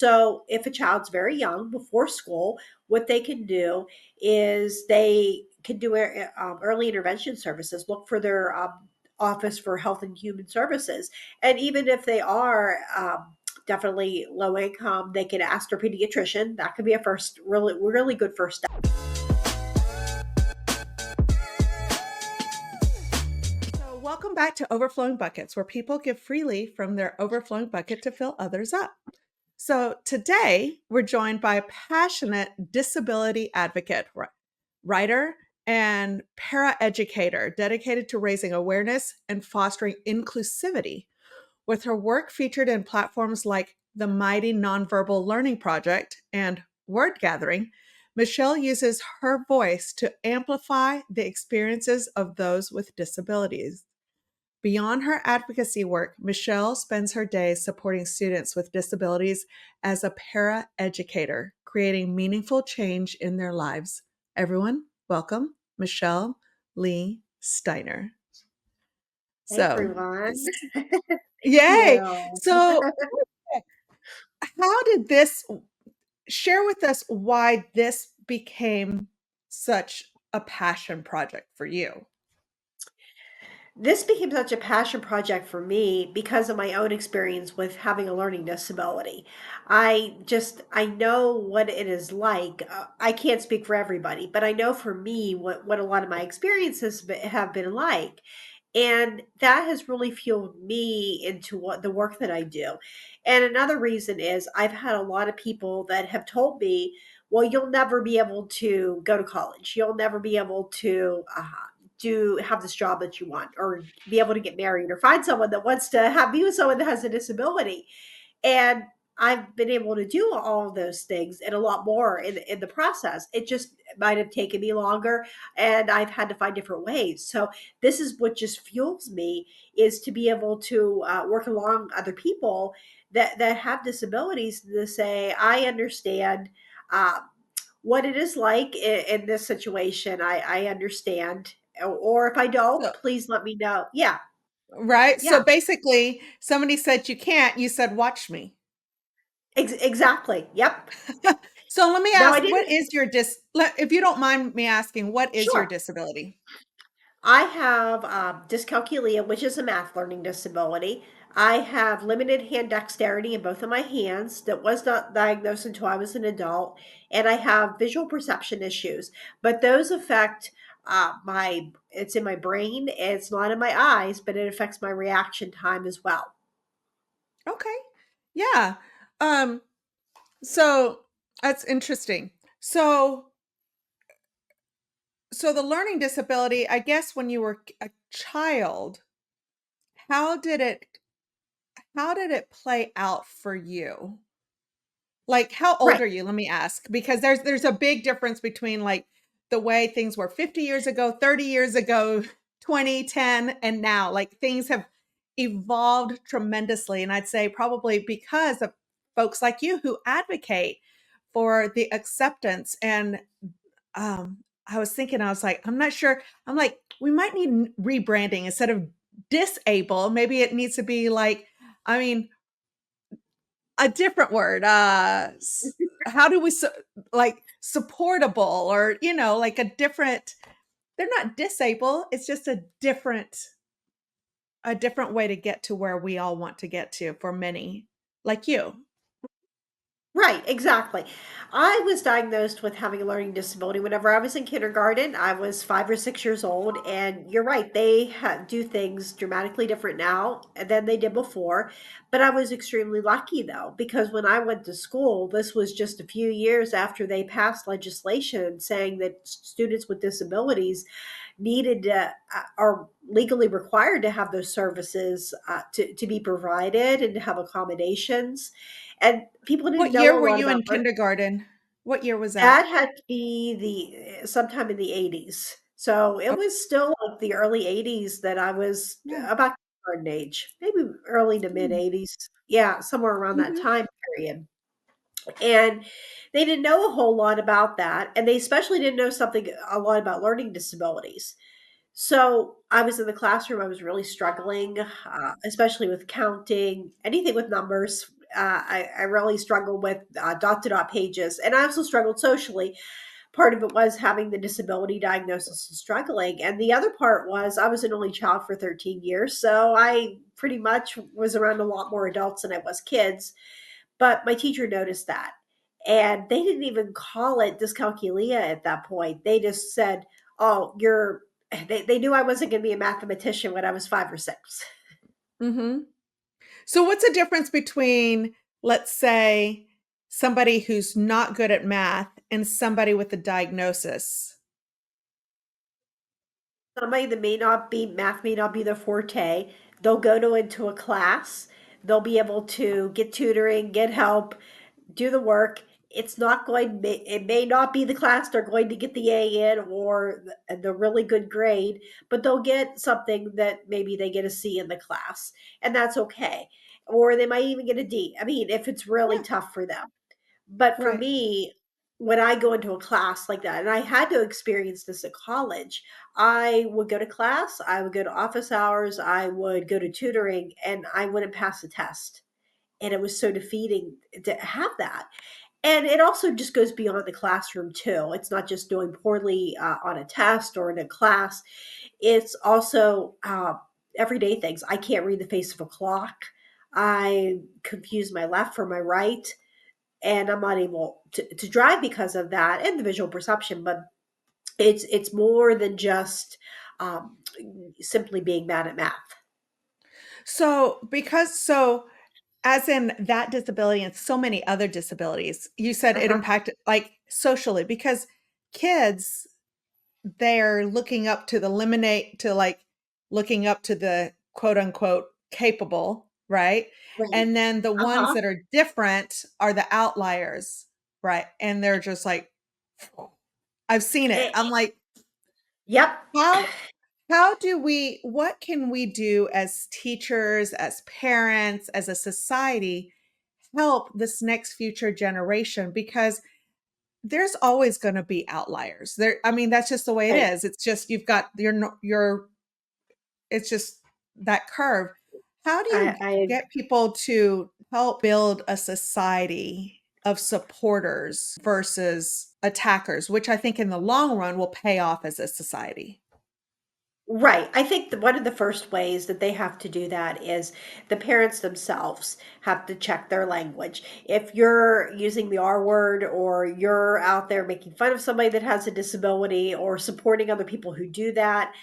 So if a child's very young before school, what they can do is they can do early intervention services, look for their office for health and human services. And even if they are definitely low income, they can ask their pediatrician. That could be a first really, really good first step. So, welcome back to Overflowing Buckets, where people give freely from their overflowing bucket to fill others up. So, today we're joined by a passionate disability advocate, writer, and paraeducator dedicated to raising awareness and fostering inclusivity. With her work featured in platforms like the Mighty Nonverbal Learning Project and Word Gathering, Michelle uses her voice to amplify the experiences of those with disabilities. Beyond her advocacy work, Michelle spends her days supporting students with disabilities as a paraeducator, creating meaningful change in their lives. Everyone, welcome Michelle Lee Steiner. Hey So, everyone. Thank yay. you. So, how did this share with us why this became such a passion project for you? This became such a passion project for me because of my own experience with having a learning disability. I know what it is like. I can't speak for everybody, but I know for me what a lot of my experiences have been like. And that has really fueled me into what the work that I do. And another reason is I've had a lot of people that have told me, well, you'll never be able to go to college. You'll never be able to do have this job that you want, or be able to get married, or find someone that wants to have be with someone that has a disability. And I've been able to do all of those things and a lot more in the process. It just might have taken me longer, and I've had to find different ways. So this is what just fuels me, is to be able to work along other people that have disabilities, to say, I understand uh, what it is like in this situation. I understand. Or if I don't, So, please let me know. Yeah, right? So yeah, basically, somebody said you can't, you said watch me. exactly. Yep. So let me Now I ask, what didn't. is your if you don't mind me asking, what is your Sure. disability? I have dyscalculia, which is a math learning disability. I have limited hand dexterity in both of my hands that was not diagnosed until I was an adult. And I have visual perception issues, but those affect it's in my brain. It's not in my eyes, but it affects my reaction time as well. Okay. Yeah. Um, so that's interesting. So so the learning disability, I guess when you were a child, how did it how did it play out for you? Like, how old Right. are you? Let me ask, because there's a big difference between, like, the way things were 50 years ago, 30 years ago, 20, 10, and now. Like, things have evolved tremendously, and I'd say probably because of folks like you who advocate for the acceptance and, I was thinking, I was like, I'm not sure. I'm like, we might need rebranding instead of disable. Maybe it needs to be like, I mean, a different word, how do we like supportable, or, like a different, they're not disabled, it's just a different way to get to where we all want to get to for many, like you. Right, exactly. I was diagnosed with having a learning disability whenever I was in kindergarten. I was 5 or 6 years old, and you're right, they do things dramatically different now than they did before. But I was extremely lucky, though, because when I went to school, this was just a few years after they passed legislation saying that students with disabilities needed to, are legally required to have those services to be provided and to have accommodations. And people didn't What know year a were lot you about in kindergarten? What year was that? that. Had to be the sometime in the 80s. So it Oh, was still like the early 80s that I was yeah. about kindergarten age, maybe early to mid Mm. 80s. Yeah, somewhere around that Mhm. time period. And they didn't know a whole lot about that. And they especially didn't know something a lot about learning disabilities. So I was in the classroom. I was really struggling, especially with counting, anything with numbers. I really struggled with dot to dot pages, and I also struggled socially. Part of it was having the disability diagnosis and struggling, and the other part was I was an only child for 13 years, so I pretty much was around a lot more adults than I was kids. But my teacher noticed that, and they didn't even call it dyscalculia at that point. They just said, "Oh, you're." They knew I wasn't going to be a mathematician when I was 5 or 6. Mhm. So what's the difference between, let's say, somebody who's not good at math and somebody with a diagnosis? Somebody that may not be math may not be their forte, they'll go to into a class, they'll be able to get tutoring, get help, do the work. It's not going it may not be the class they're going to get the A in or the really good grade, but they'll get something that maybe they get a C in the class, and that's okay. Or they might even get a D. I mean, if it's really Yeah, tough for them. But for right. me, when I go into a class like that, and I had to experience this at college, I would go to class, I would go to office hours, I would go to tutoring, and I wouldn't pass the test. And it was so defeating to have that. And it also just goes beyond the classroom, too. It's not just doing poorly on a test or in a class, it's also everyday things. I can't read the face of a clock. I confuse my left for my right, and I'm not able to drive because of that and the visual perception. But it's more than just um, simply being bad at math. So as in that disability and so many other disabilities, you said it Uh-huh. impacted, like, socially, because kids, they're looking up to the lemonade to, like, looking up to the quote unquote capable, right? Right. And then the ones Uh-huh. that are different are the outliers, right? And they're just like, I've seen it. Eh, I'm like, yep. how how do we what can we do as teachers, as parents, as a society help this next future generation? Because there's always going to be outliers. There, I mean, that's just the way it Right. is. It's just you've got your it's just that curve. How do you I get people to help build a society of supporters versus attackers, which I think in the long run will pay off as a society? Right. I think one of the first ways that they have to do that is the parents themselves have to check their language. If you're using the R word or you're out there making fun of somebody that has a disability or supporting other people who do that,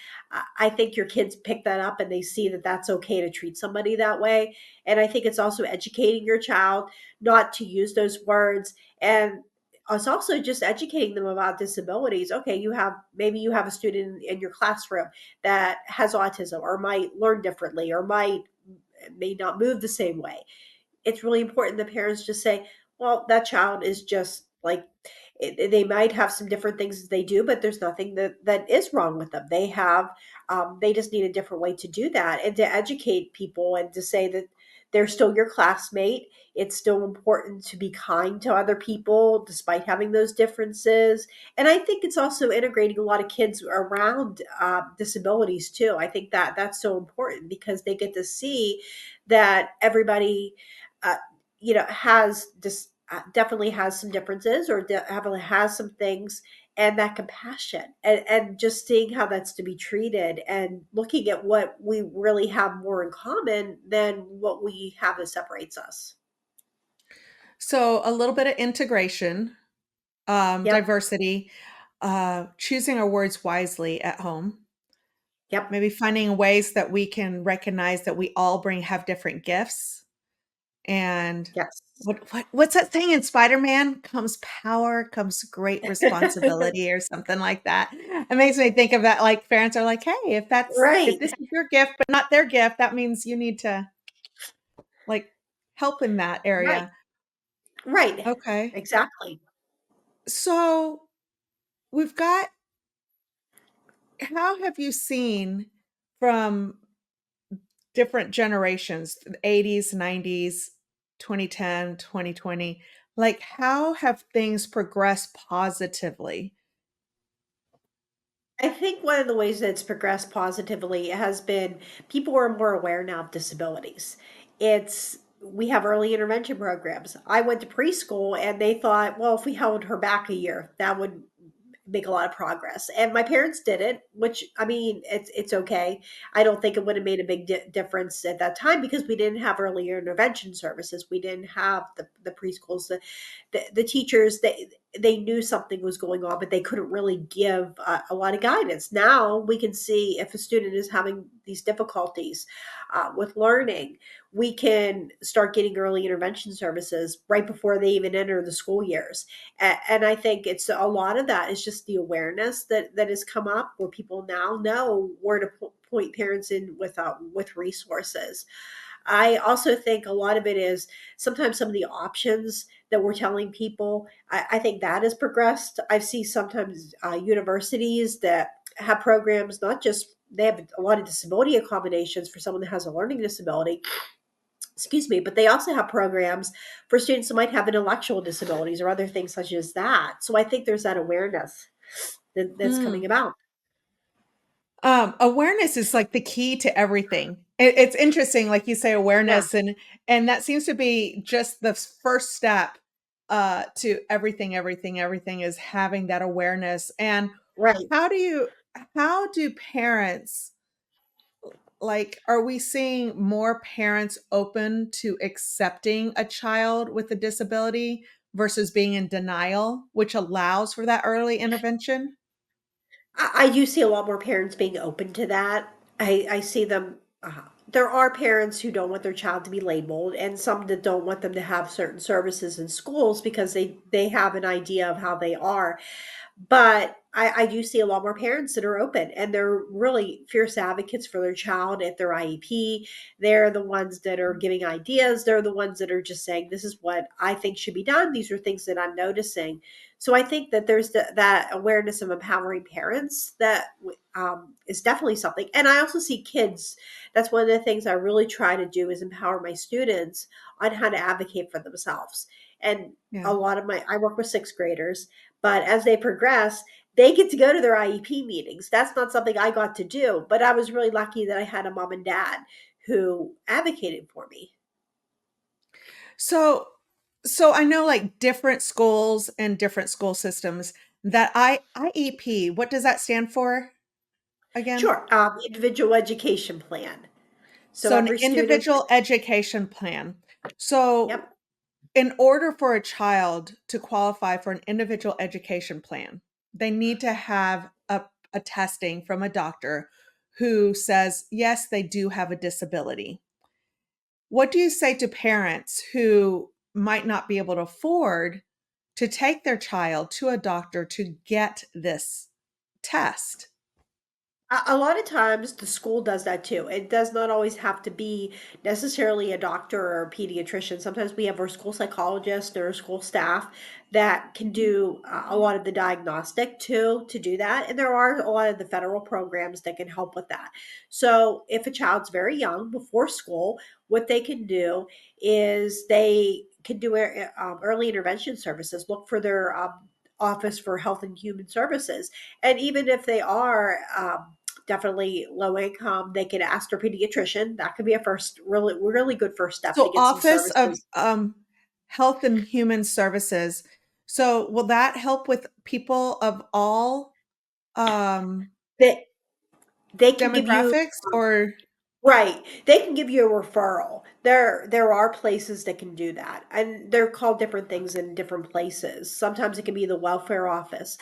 I think your kids pick that up and they see that that's okay to treat somebody that way. And I think it's also educating your child not to use those words, and it's also just educating them about disabilities. Okay, maybe you have a student in your classroom that has autism or might learn differently or may not move the same way. It's really important that parents just say, well, that child is just like they might have some different things that they do, but there's nothing that is wrong with them. They just need a different way to do that, and to educate people and to say that they're still your classmate. It's still important to be kind to other people despite having those differences. And I think it's also integrating a lot of kids around disabilities too. I think that that's so important because they get to see that everybody uh, has this definitely has some differences or definitely has some things, and that compassion and just seeing how that's to be treated and looking at what we really have more in common than what we have that separates us. So a little bit of integration, Yep. diversity, choosing our words wisely at home, Yep. maybe finding ways that we can recognize that we all bring have different gifts. And Yes. what's that thing in Spider-Man? Comes power, comes great responsibility or something like that. It makes me think of that, like, parents are like, "Hey, if Right. this is your gift, but not their gift, that means you need to, like, help in that Right. area." Right. Okay. Exactly. So, we've got how have you seen from different generations, the 80s, 90s, 2010, 2020, like, how have things progressed positively? I think one of the ways that it's progressed positively has been people are more aware now of disabilities. It's we have early intervention programs. I went to preschool and they thought, well, if we held her back a year, that would make a lot of progress. And my parents did it, which I mean, it's okay. I don't think it would have made a big difference at that time because we didn't have early intervention services. We didn't have the preschools, the teachers. They knew something was going on, but they couldn't really give a lot of guidance. Now we can see if a student is having these difficulties with learning, we can start getting early intervention services right before they even enter the school years. And I think it's a lot of that is just the awareness that has come up where people now know where to point parents in with resources. I also think a lot of it is sometimes some of the options that we're telling people. I think that has progressed. I see sometimes universities that have programs, not just they have a lot of disability accommodations for someone that has a learning disability, excuse me, but they also have programs for students that might have intellectual disabilities or other things such as that. So I think there's that awareness that's coming Mm. about. Awareness is like the key to everything. It's interesting, like you say, Yeah, awareness, and that seems to be just the first step to everything, everything, everything is having that awareness. And right. how do you, how do parents, like, are we seeing more parents open to accepting a child with a disability versus being in denial, which allows for that early intervention? I do see a lot more parents being open to that. I see them. There are parents who don't want their child to be labeled, and some that don't want them to have certain services in schools because they have an idea of how they are. But I do see a lot more parents that are open and they're really fierce advocates for their child at their IEP. They're the ones that are giving ideas. They're the ones that are just saying, this is what I think should be done. These are things that I'm noticing. So I think that there's that awareness of empowering parents that is definitely something. And I also see kids. That's one of the things I really try to do is empower my students on how to advocate for themselves. And Yeah. a lot of I work with sixth graders, but as they progress, they get to go to their IEP meetings. That's not something I got to do, but I was really lucky that I had a mom and dad who advocated for me. So so I know like different schools and different school systems that IEP, what does that stand for again? Sure, individual education plan. So So an every student, individual education plan. So yep. in order for a child to qualify for an individual education plan, they need to have a testing from a doctor who says, yes, they do have a disability. What do you say to parents who might not be able to afford to take their child to a doctor to get this test? A lot of times the school does that too. It does not always have to be necessarily a doctor or a pediatrician. Sometimes we have our school psychologist or school staff that can do a lot of the diagnostic too to do that. And there are a lot of the federal programs that can help with that. So if a child's very young before school, what they can do is they can do early intervention services, look for their Office for Health and Human Services. And even if they are definitely low income, they could ask their pediatrician. That could be a first really good first step to So, get some Office of services. Health and Human Services. So, will that help with people of all They they can give you demographics or right. They can give you a referral. There are places that can do that. And they're called different things in different places. Sometimes it can be the welfare office.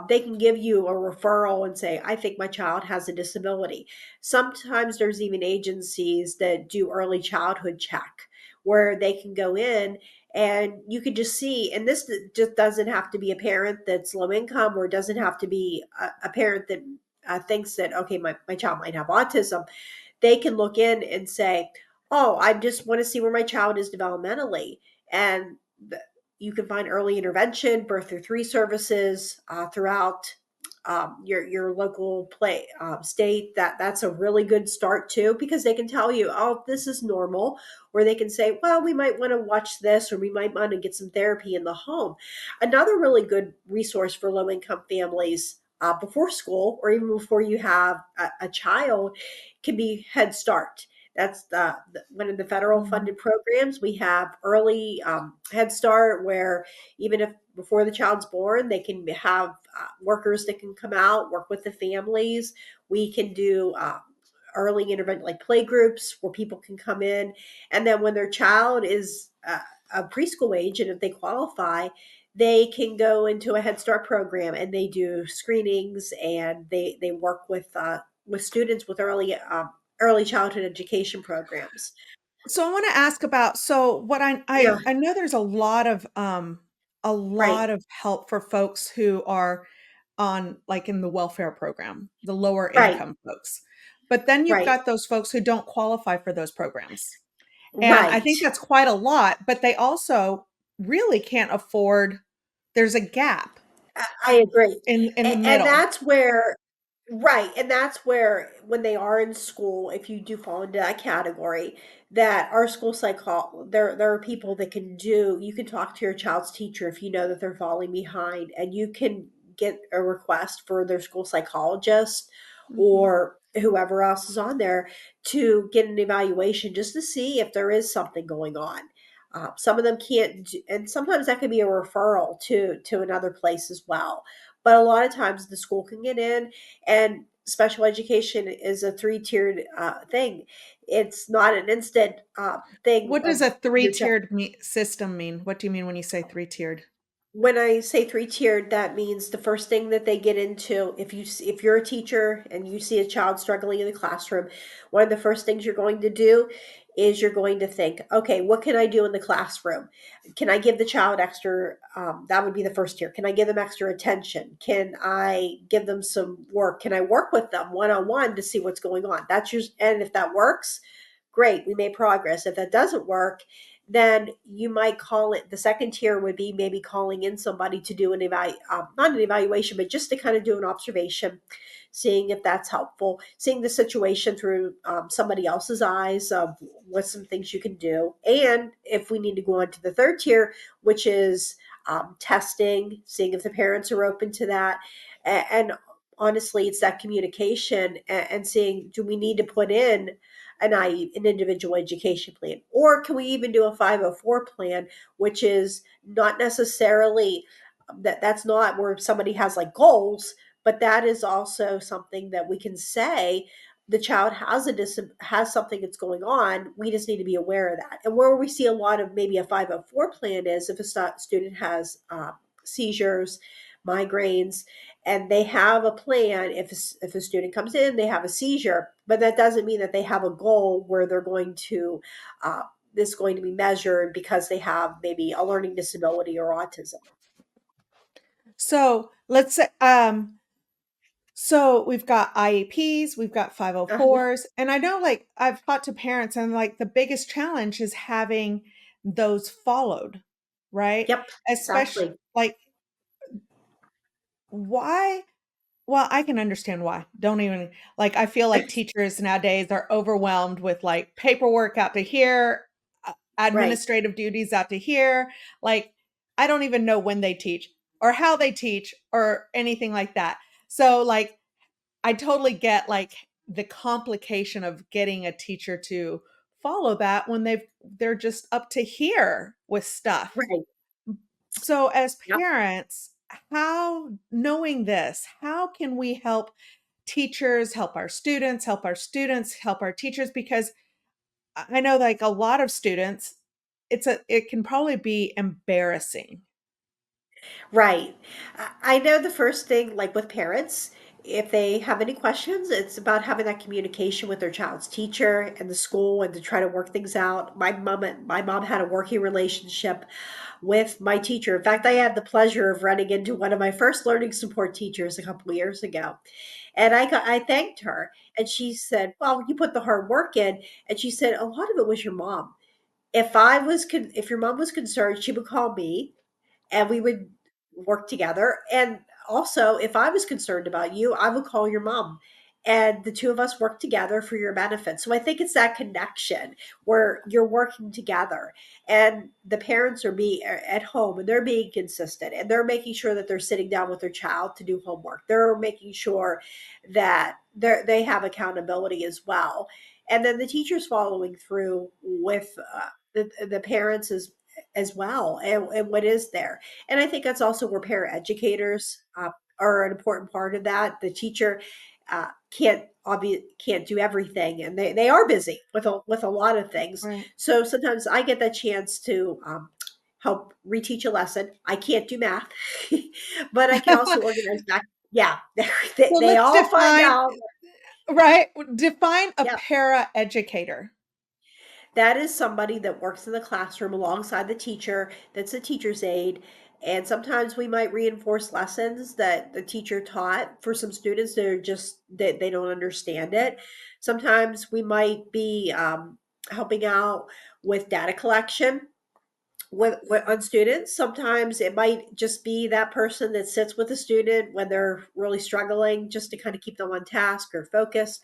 They can give you a referral and say, I think my child has a disability. Sometimes there's even agencies that do early childhood check where they can go in and you can just see, and this just doesn't have to be a parent that's low income or it doesn't have to be a parent that thinks that, okay, my child might have autism. They can look in and say, "Oh, I just want to see where my child is developmentally," and you can find early intervention, birth through three services throughout your local state. That's a really good start too because they can tell you, "Oh, this is normal," or they can say, "Well, we might want to watch this, or we might want to get some therapy in the home." Another really good resource for low income families. Before school, or even before you have a child, can be Head Start. That's one of the federal Mhm. funded programs. We have early Head Start, where even if before the child's born, they can have workers that can come out, work with the families. We can do early intervention, like play groups where people can come in. And then when their child is a preschool age, and if they qualify, they can go into a Head Start program and they do screenings, and they work with students with early childhood education programs. So I want to ask about, so what Yeah, I know there's a right, lot of help for folks who are on, like, in the welfare program, the lower right, income folks. But then you've right, got those folks who don't qualify for those programs. And I right. think that's quite a lot, but they also really can't afford, there's a gap I agree. in the And middle. that's where, right, and that's where when they are in school, if you do fall into that category, that our school psycho there are people that can do, you can talk to your child's teacher if you know that they're falling behind, and you can get a request for their school psychologist Mhm. or whoever else is on there to get an evaluation just to see if there is something going on. Some of them can't, and sometimes that could be a referral to another place as well. But a lot of times the school can get in, and special education is a three-tiered thing. It's not an instant thing What does of a your child. three-tiered system mean? What do you mean when you say three-tiered? When I say three-tiered, that means the first thing that they get into, if you're a teacher and you see a child struggling in the classroom, one of the first things you're going to do is you're going to think, okay, what can I do in the classroom? Can I give the child extra? That would be the first tier. Can I give them extra attention? Can I give them some work? Can I work with them one on one to see what's going on? And if that works, great, we made progress. If that doesn't work, then you might call it, the second tier would be maybe calling in somebody to do not an evaluation, but just to kind of do an observation, seeing if that's helpful, seeing the situation through somebody else's eyes of what's some things you can do. And if we need to go on to the third tier, which is testing, seeing if the parents are open to that. And honestly, it's that communication, and seeing, do we need to put in an individual education plan? Or can we even do a 504 plan, which is not necessarily that's not where somebody has like goals, but that is also something that we can say the child has something that's going on. We just need to be aware of that. And where we see a lot of maybe a 504 plan is if a student has seizures, migraines, and they have a plan. If a student comes in, they have a seizure, but that doesn't mean that they have a goal where they're going to uh, this is going to be measured because they have maybe a learning disability or autism. So let's say, so we've got IEPs, we've got Uh-huh. 504s, and I know, like, I've talked to parents, and like the biggest challenge is having those followed, right? Yep, Especially, exactly. like, why? Well, I can understand why. Don't even, like, I feel like teachers nowadays are overwhelmed with, like, paperwork out to here, Right, administrative duties out to here. Like, I don't even know when they teach or how they teach or anything like that. So, like, I totally get, like, the complication of getting a teacher to follow that when they're just up to here with stuff. right. So as Yep. parents, how, knowing this, how can we help teachers, help our students, help our teachers? Because I know, like, a lot of students, it can probably be embarrassing. Right. I know the first thing, like with parents, if they have any questions, it's about having that communication with their child's teacher and the school, and to try to work things out. My mom had a working relationship with my teacher. In fact, I had the pleasure of running into one of my first learning support teachers a couple of years ago. And I thanked her, and she said, "Well, you put the hard work in." And she said, "A lot of it was your mom. If your mom was concerned, she would call me, and we would work together. And also, if I was concerned about you, I would call your mom. And the two of us work together for your benefit." So I think it's that connection where you're working together, and the parents are at home, and they're being consistent, and they're making sure that they're sitting down with their child to do homework. They're making sure that they have accountability as well. and then the teachers following through with the parents as well, and what is there. And I think that's also where paraeducators are an important part of that. The teacher can't do everything, and they are busy with a lot of things. Right. So sometimes I get that chance to help reteach a lesson. I can't do math, but I can also organize back. Yeah, So they let's all find define, out. right? Define a Yeah, para educator. that is somebody that works in the classroom alongside the teacher, that's a teacher's aide. And sometimes we might reinforce lessons that the teacher taught for some students that are just that they don't understand it. Sometimes we might be helping out with data collection with on students. Sometimes it might just be that person that sits with a student when they're really struggling, just to kind of keep them on task or focused.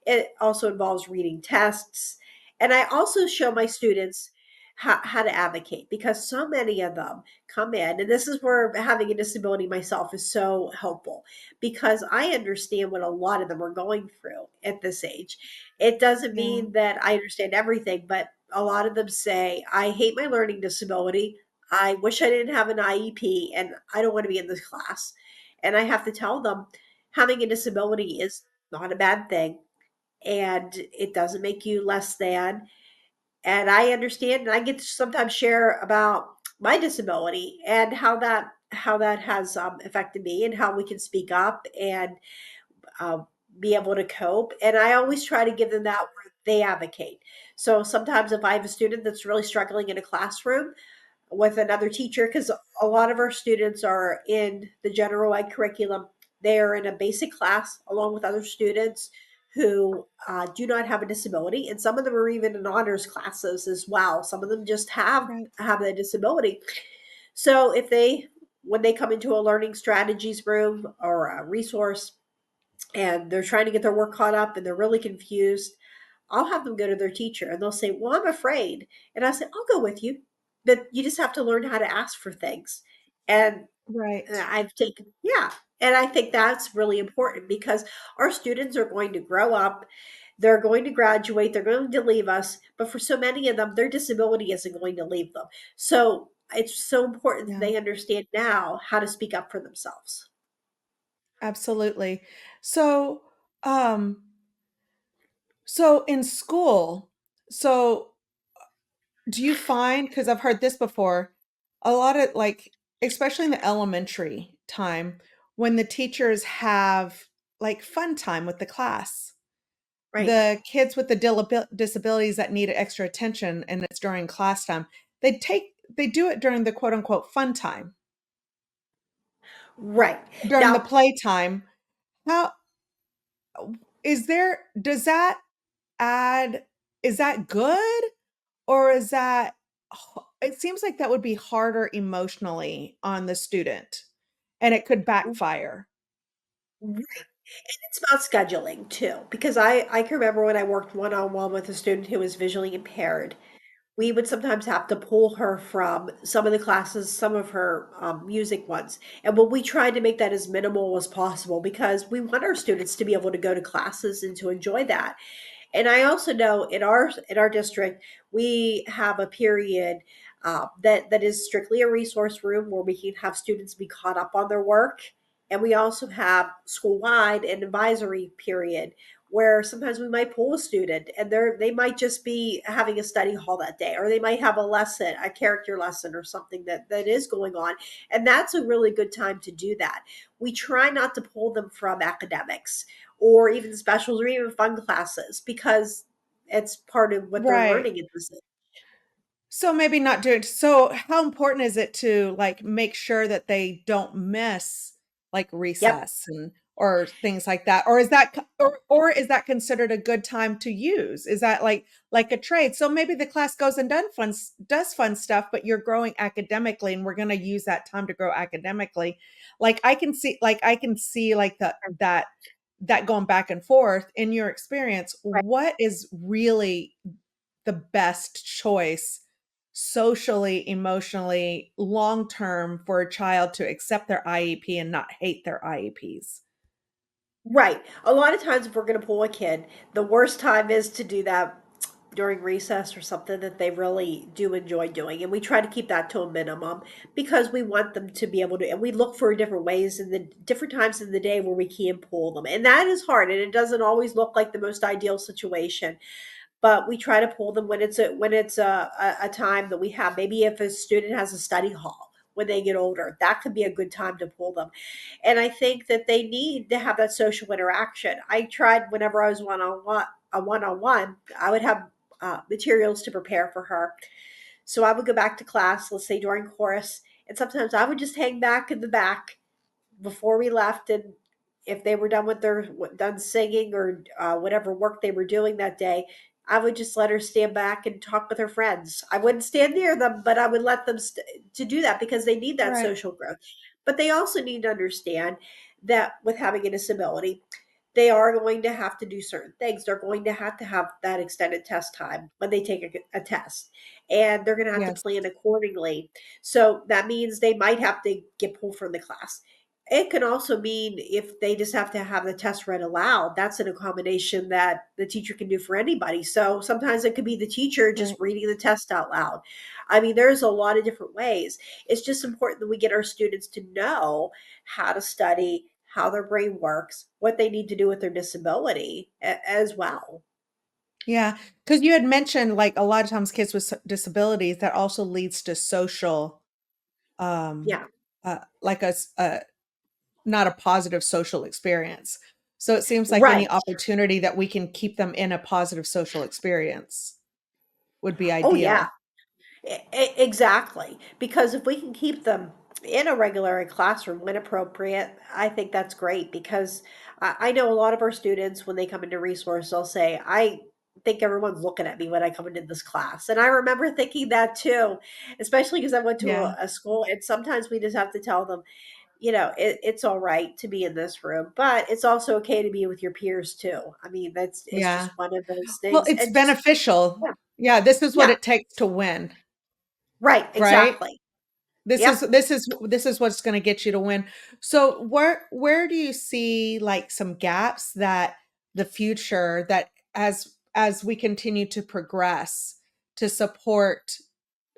It also involves reading tests, and I also show my students how to advocate, because so many of them come in, and this is where having a disability myself is so helpful, because I understand what a lot of them are going through at this age. It doesn't Yeah. mean that I understand everything, but a lot of them say, I hate my learning disability. I wish I didn't have an IEP, and I don't want to be in this class. And I have to tell them having a disability is not a bad thing, and it doesn't make you less than. And I understand, and I get to sometimes share about my disability and how that has affected me, and how we can speak up and um, be able to cope. And I always try to give them that where they advocate. So sometimes if I have a student that's really struggling in a classroom with another teacher, because a lot of our students are in the general ed curriculum, they are in a basic class along with other students who do not have a disability, and some of them are even in honors classes as well. Some of them just Right. have a disability. So if they when they come into a learning strategies room or a resource, and they're trying to get their work caught up and they're really confused, I'll have them go to their teacher and they'll say, well, I'm afraid. And I say, I'll go with you. But you just have to learn how to ask for things. And Right. I've taken, yeah. And I think that's really important, because our students are going to grow up, they're going to graduate, they're going to leave us. But for so many of them, their disability isn't going to leave them. So it's so important that Yeah. they understand now how to speak up for themselves. Absolutely. So, um, so in school, so do you find, because I've heard this before, a lot of like, especially in the elementary time, when the teachers have like fun time with the class, Right. the kids with the disabilities that need extra attention and it's during class time, they do it during the quote unquote fun time, Right. during the Now, playtime. How is there, does that add, is that good? Or is that, it seems like that would be harder emotionally on the student and it could backfire. right. It's about scheduling too, because I can remember when I worked one on one with a student who was visually impaired. We would sometimes have to pull her from some of the classes, some of her music ones. And what we tried to make that as minimal as possible, because we want our students to be able to go to classes and to enjoy that. And I also know in our district, we have a period that is strictly a resource room where we can have students be caught up on their work, and we also have school wide an advisory period where sometimes we might pull a student, and they might just be having a study hall that day, or they might have a lesson, a character lesson or something that is going on, and that's a really good time to do that. We try not to pull them from academics or even specials or even fun classes, because it's part of what they're Right. learning at this age. So maybe not doing, so how important is it to like make sure that they don't miss like Yep. recess and or things like that? Or is that or is that considered a good time to use? Is that like a trade? So maybe the class goes and does fun stuff, but you're growing academically and we're going to use that time to grow academically. Like I can see like that going back and forth in your experience. Right. What is really the best choice socially, emotionally, long term for a child to accept their IEP and not hate their IEPs? Right. A lot of times, if we're going to pull a kid, the worst time is to do that during recess or something that they really do enjoy doing. And we try to keep that to a minimum because we want them to be able to, and we look for different ways and the different times in the day where we can pull them. And that is hard. And it doesn't always look like the most ideal situation, but we try to pull them when it's a time that we have. Maybe if a student has a study hall when they get older, that could be a good time to pull them. And I think that they need to have that social interaction. I tried whenever I was one on one, I would have materials to prepare for her. So I would go back to class, let's say during chorus, and sometimes I would just hang back in the back before we left, and if they were done with their done singing or whatever work they were doing that day, I would just let her stand back and talk with her friends. I wouldn't stand near them, but I would let them to do that because they need that Right. social growth. But they also need to understand that with having a disability, they are going to have to do certain things. They're going to have that extended test time when they take a test, and they're going to have to Yes. plan accordingly. So that means they might have to get pulled from the class. It can also mean if they just have to have the test read aloud, that's an accommodation that the teacher can do for anybody. So sometimes it could be the teacher just Right. reading the test out loud. I mean, there's a lot of different ways. It's just important that we get our students to know how to study, how their brain works, what they need to do with their disability as well. Yeah, because you had mentioned, like, a lot of times kids with disabilities, that also leads to social, um, Yeah, like not a positive social experience. So it seems like any right. opportunity that we can keep them in a positive social experience would be Oh, yeah. ideal. Exactly. Because if we can keep them in a regular classroom when appropriate, I think that's great because I know a lot of our students, when they come into resource, they'll say, I think everyone's looking at me when I come into this class. And I remember thinking that too, especially because I went to Yeah. a school and sometimes we just have to tell them, it's all right to be in this room, but it's also okay to be with your peers too. I mean, it's Yeah. just one of those Well, things. it's And just, beneficial. yeah, Yeah, this is what yeah, it takes to win, right, right? exactly. This is Yep. this is this is what's gonna get you to win. So where do you see, like, some gaps that the future that as we continue to progress to support,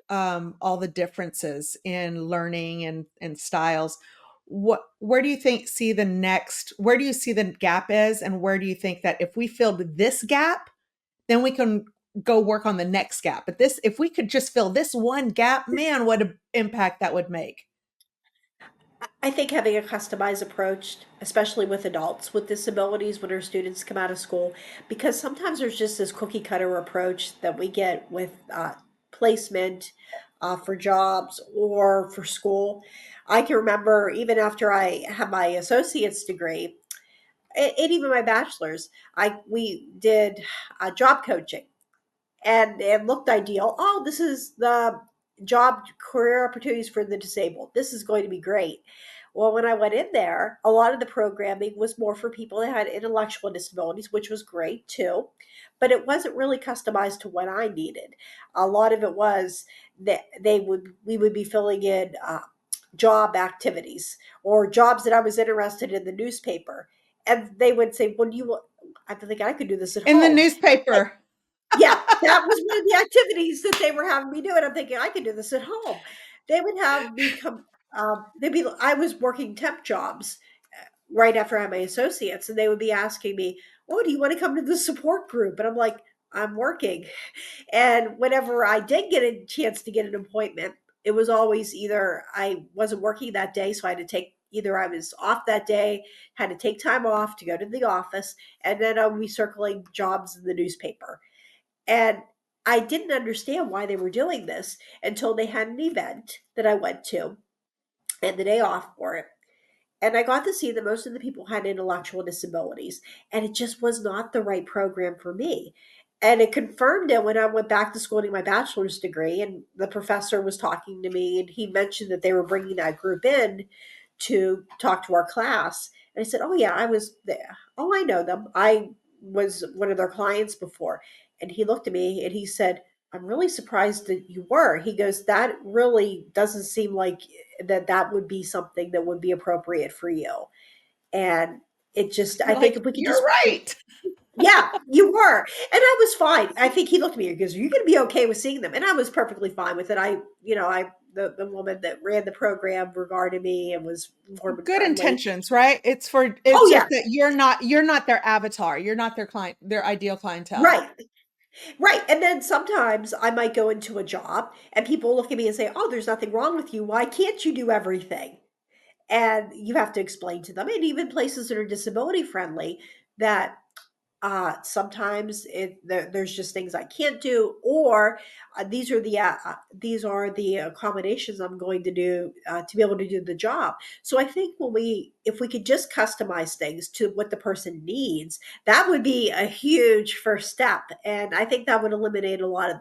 all the differences in learning and styles, where do you think see the next where do you see the gap is, and where do you think that if we filled this gap, then we can go work on the next gap. But this, if we could just fill this one gap, man, what an impact that would make. I think having a customized approach, especially with adults with disabilities when our students come out of school, because sometimes there's just this cookie cutter approach that we get with placement for jobs or for school. I can remember even after I had my associate's degree and even my bachelor's, we did job coaching and it looked ideal. Oh, this is the job career opportunities for the disabled. This is going to be great. Well, when I went in there, a lot of the programming was more for people that had intellectual disabilities, which was great too, but it wasn't really customized to what I needed. A lot of it was that we would be filling in job activities or jobs that I was interested in the newspaper, and they would say, "Well, I think I could do this at In the home." newspaper. Yeah, that was one of the activities that they were having me do, and I'm thinking, "I could do this at home." They would have me come, I was working temp jobs, right after I had my associates, and they would be asking me, "Oh, do you wanna come to the support group?" And I'm like, "I'm working." And whenever I did get a chance to get an appointment, it was always either I wasn't working that day, so I had to take either I was off that day, had to take time off to go to the office, and then I would be circling jobs in the newspaper. And I didn't understand why they were doing this until they had an event that I went to and the day off for it. And I got to see that most of the people had intellectual disabilities, and it just was not the right program for me. And it confirmed it when I went back to school getting my bachelor's degree, and the professor was talking to me, and he mentioned that they were bringing that group in to talk to our class. And I said, "Oh, yeah, I was there. Oh, I know them. I was one of their clients before." And he looked at me and he said, "I'm really surprised that you were." He goes, "That really doesn't seem like that would be something that would be appropriate for you." And It just, I You're think like, if we could "You're just, right." yeah, you were. And I was fine. I think he looked at me and goes, "You're going to be okay with seeing them." And I was perfectly fine with it. The woman that ran the program regarded me and was warm and Good friendly. intentions, right? Oh, It's just yeah. that you're not their avatar. You're not their client, their ideal clientele. Right. Right. And then sometimes I might go into a job and people look at me and say, "Oh, there's nothing wrong with you. Why can't you do everything?" And you have to explain to them, and even places that are disability friendly, that sometimes there's just things I can't do, or these are the accommodations I'm going to do to be able to do the job. So I think if we could just customize things to what the person needs, that would be a huge first step, and I think that would eliminate a lot of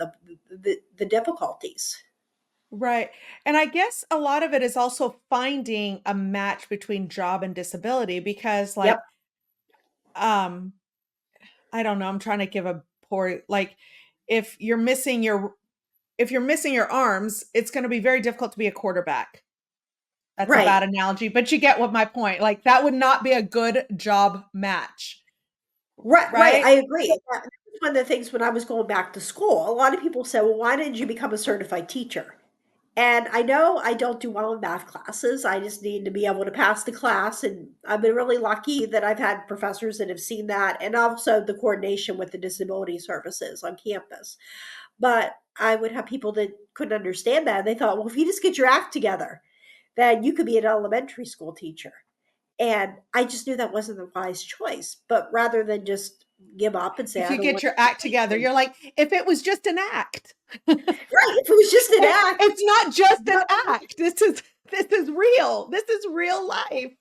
the difficulties. Right. And I guess a lot of it is also finding a match between job and disability because Yep. um I don't know, I'm trying to give a poor like if you're missing your if you're missing your arms, it's going to be very difficult to be a quarterback. That's a Right. bad analogy, but you get what my point. Like that would not be a good job match, Right, right? I agree. That was one of the things when I was going back to school. A lot of people say, "Well, why didn't you become a certified teacher?" And I know I don't do well in math classes. I just need to be able to pass the class. And I've been really lucky that I've had professors that have seen that, and also the coordination with the disability services on campus. But I would have people that couldn't understand that. They thought, well, if you just get your act together, then you could be an elementary school teacher. And I just knew that wasn't the wise choice. But rather than just give up and say, If I you don't get want your to act do together, anything. you're like, if it was just an act. Right. If it was just an act, It's not just an no, act. This is real. This is real life.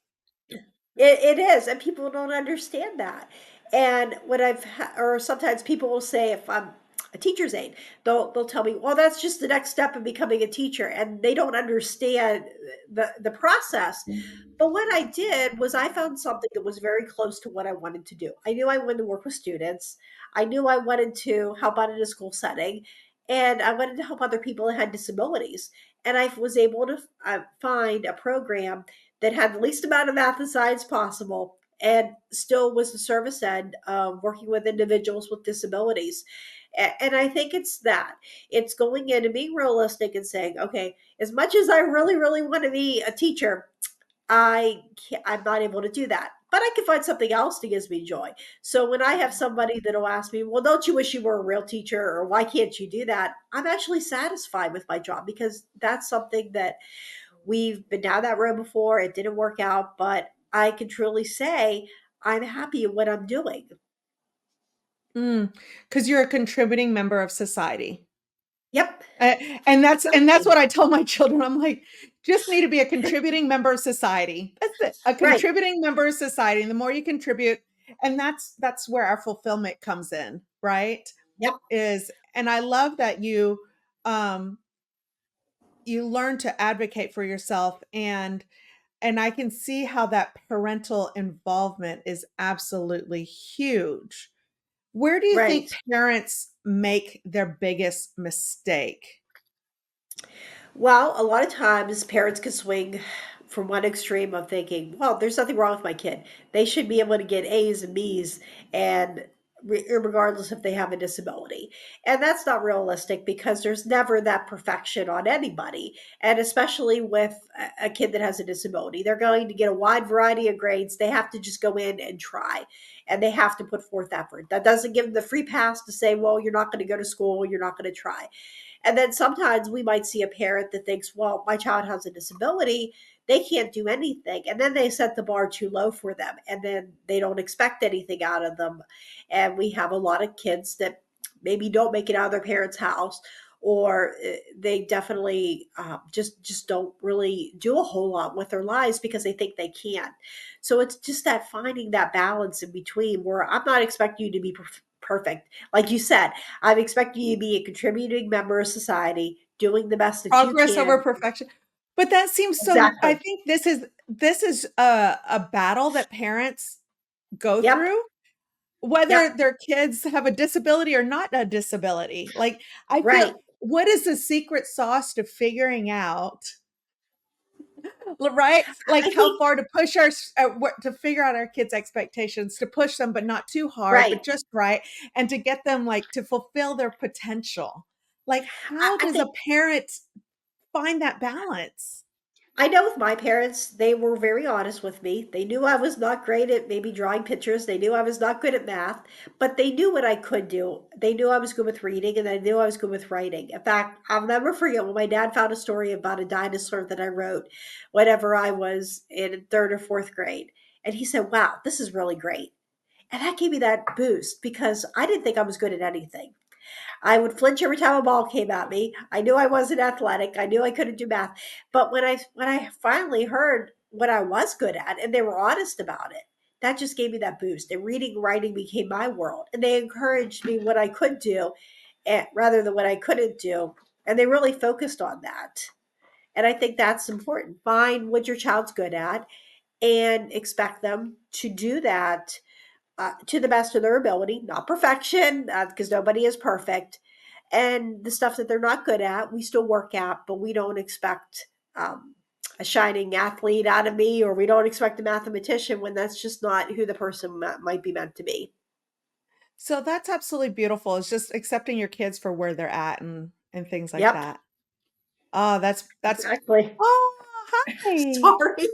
it is, and people don't understand that. And or sometimes people will say, if I'm a teacher's aide, they'll tell me, "Well, that's just the next step in becoming a teacher," and they don't understand the process. But what I did was I found something that was very close to what I wanted to do. I knew I wanted to work with students. I knew I wanted to help out in a school setting, and I wanted to help other people that had disabilities. And I was able to find a program that had the least amount of math and science possible and still was the service end of working with individuals with disabilities. And I think it's going in and being realistic and saying, okay, as much as I really, really want to be a teacher, I'm not able to do that. But I can find something else that gives me joy. So when I have somebody that'll ask me, "Well, don't you wish you were a real teacher?" or "Why can't you do that?" I'm actually satisfied with my job because that's something that we've been down that road before. It didn't work out, but I can truly say I'm happy at what I'm doing. Because you're a contributing member of society. Yep, And that's exactly. what I tell my children. I'm like, just need to be a contributing member of society. That's it. A Right. contributing member of society. And the more you contribute, and that's where our fulfillment comes in, right? Yep. Is and I love that um you learn to advocate for yourself and I can see how that parental involvement is absolutely huge. Where do you think Right. parents make their biggest mistake? Well, a lot of times parents can swing from one extreme of thinking, well, there's nothing wrong with my kid. They should be able to get A's and B's, and regardless if they have a disability. And that's not realistic because there's never that perfection on anybody. And especially with a kid that has a disability, they're going to get a wide variety of grades. They have to just go in and try, and they have to put forth effort. That doesn't give them the free pass to say, well, you're not going to go to school, you're not going to try. And then sometimes we might see a parent that thinks, well, my child has a disability. They can't do anything. And then they set the bar too low for them. And then they don't expect anything out of them. And we have a lot of kids that maybe don't make it out of their parents' house, or they definitely just don't really do a whole lot with their lives because they think they can. So it's just that finding that balance in between where I'm not expecting you to be perfect. Like you said, I'm expecting you to be a contributing member of society, doing the best that you Progress over can. perfection. But that seems so I Exactly. think this is a battle that parents go Yep. through, whether Yep. their kids have a disability or not a disability. Like, I feel Right. what is the secret sauce to figuring out Right? Like I how think far to push our to figure out our kids' expectations, to push them, but not too hard, right. but just right, and to get them like to fulfill their potential. Like, how I does a think parent find that balance? I know with my parents, they were very honest with me. They knew I was not great at maybe drawing pictures. They knew I was not good at math, but they knew what I could do. They knew I was good with reading and they knew I was good with writing. In fact, I'll never forget when my dad found a story about a dinosaur that I wrote whenever I was in third or fourth grade. And he said, "Wow, this is really great." And that gave me that boost because I didn't think I was good at anything. I would flinch every time a ball came at me. I knew I wasn't athletic. I knew I couldn't do math. But when I finally heard what I was good at and they were honest about it, that just gave me that boost. And reading, writing became my world. And they encouraged me what I could do rather than what I couldn't do. And they really focused on that. And I think that's important. Find what your child's good at and expect them to do that to the best of their ability, not perfection, because nobody is perfect. And the stuff that they're not good at, we still work at, but we don't expect a shining athlete out of me, or we don't expect a mathematician when that's just not who the person might be meant to be. So that's absolutely beautiful. It's just accepting your kids for where they're at and things like Yep, that. Oh, that's exactly. oh, hi. Sorry.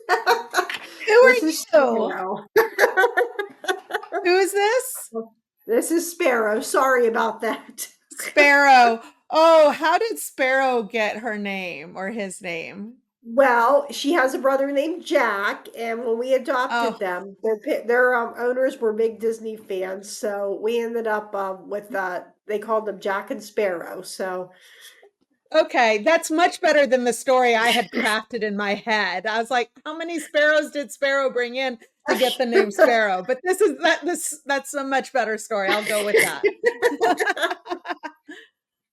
Who This are is you? Sparrow. Who is this? This is Sparrow. Sorry about that. Sparrow. Oh, how did Sparrow get her name or his name? Well, she has a brother named Jack, and when we adopted Oh, them, their owners were big Disney fans, so we ended up with they called them Jack and Sparrow. So okay. That's much better than the story I had crafted in my head. I was like, how many sparrows did Sparrow bring in to get the name Sparrow? But that's a much better story. I'll go with that.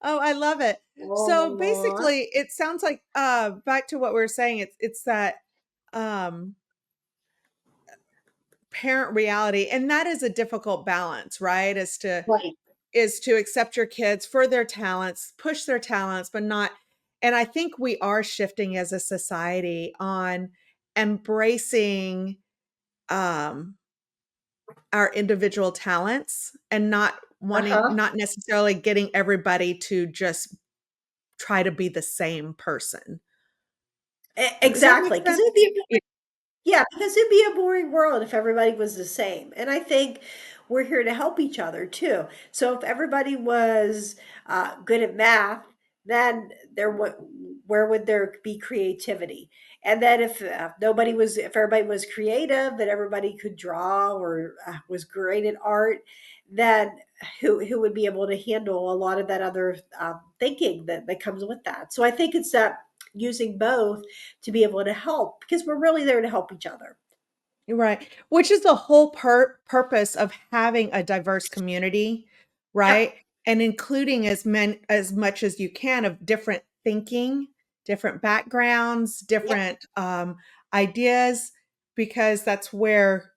Oh, I love it. So Aw, basically, it sounds like back to what we were saying, it's that um parent reality, and that is a difficult balance, right? right. Is to accept your kids for their talents, push their talents, but not, and I think we are shifting as a society on embracing um our individual talents and Uh-huh. not necessarily getting everybody to just try to be the same person. Does that make Exactly, because sense? it'd be Yeah. yeah, because it'd be a boring world if everybody was the same. And I think we're here to help each other too. So if everybody was good at math, then where would there be creativity? And then if everybody was creative, that everybody could draw or was great at art, then who would be able to handle a lot of that other thinking that comes with that? So I think it's that using both to be able to help because we're really there to help each other. Right, which is the whole purpose of having a diverse community, Yep. right? And including as much as you can of different thinking, different backgrounds, Yep. different, ideas, because that's where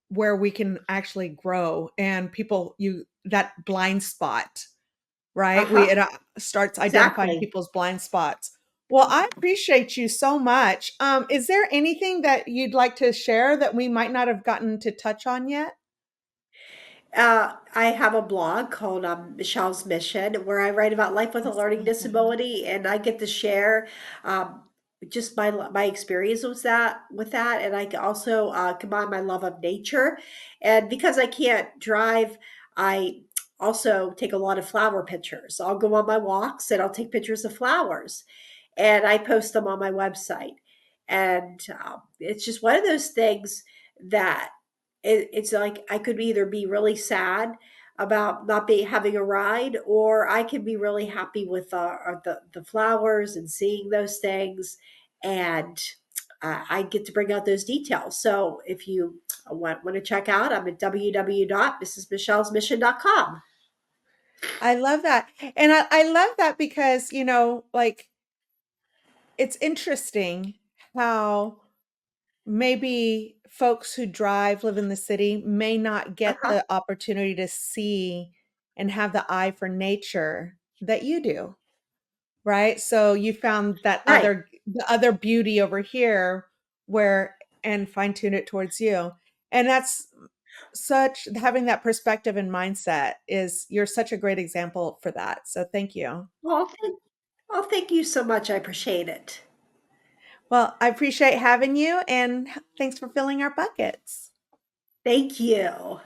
we can actually grow and people you that blind spot, right? Uh-huh. It starts identifying Exactly. people's blind spots. Well, I appreciate you so much. Is there anything that you'd like to share that we might not have gotten to touch on yet? I have a blog called Michelle's Mission where I write about life with I a learning saw that. disability, and I get to share um, just my experience with that, and I can also combine my love of nature, and because I can't drive, I also take a lot of flower pictures. I'll go on my walks and I'll take pictures of flowers, and I post them on my website, and it's just one of those things that it's like I could either be really sad about not be having a ride, or I can be really happy with the flowers and seeing those things, and I get to bring out those details. So if you want to check out, I'm at www.mrsmichellesmission.com. I love that. And I love that because, like it's interesting how maybe folks who drive, live in the city may not get Uh-huh. the opportunity to see and have the eye for nature that you do. right? So you found that Right. the other beauty over here where and fine tune it towards you. And that's such having that perspective and mindset is you're such a great example for that. So thank you. Thank you so much. I appreciate it. Well, I appreciate having you and thanks for filling our buckets. Thank you.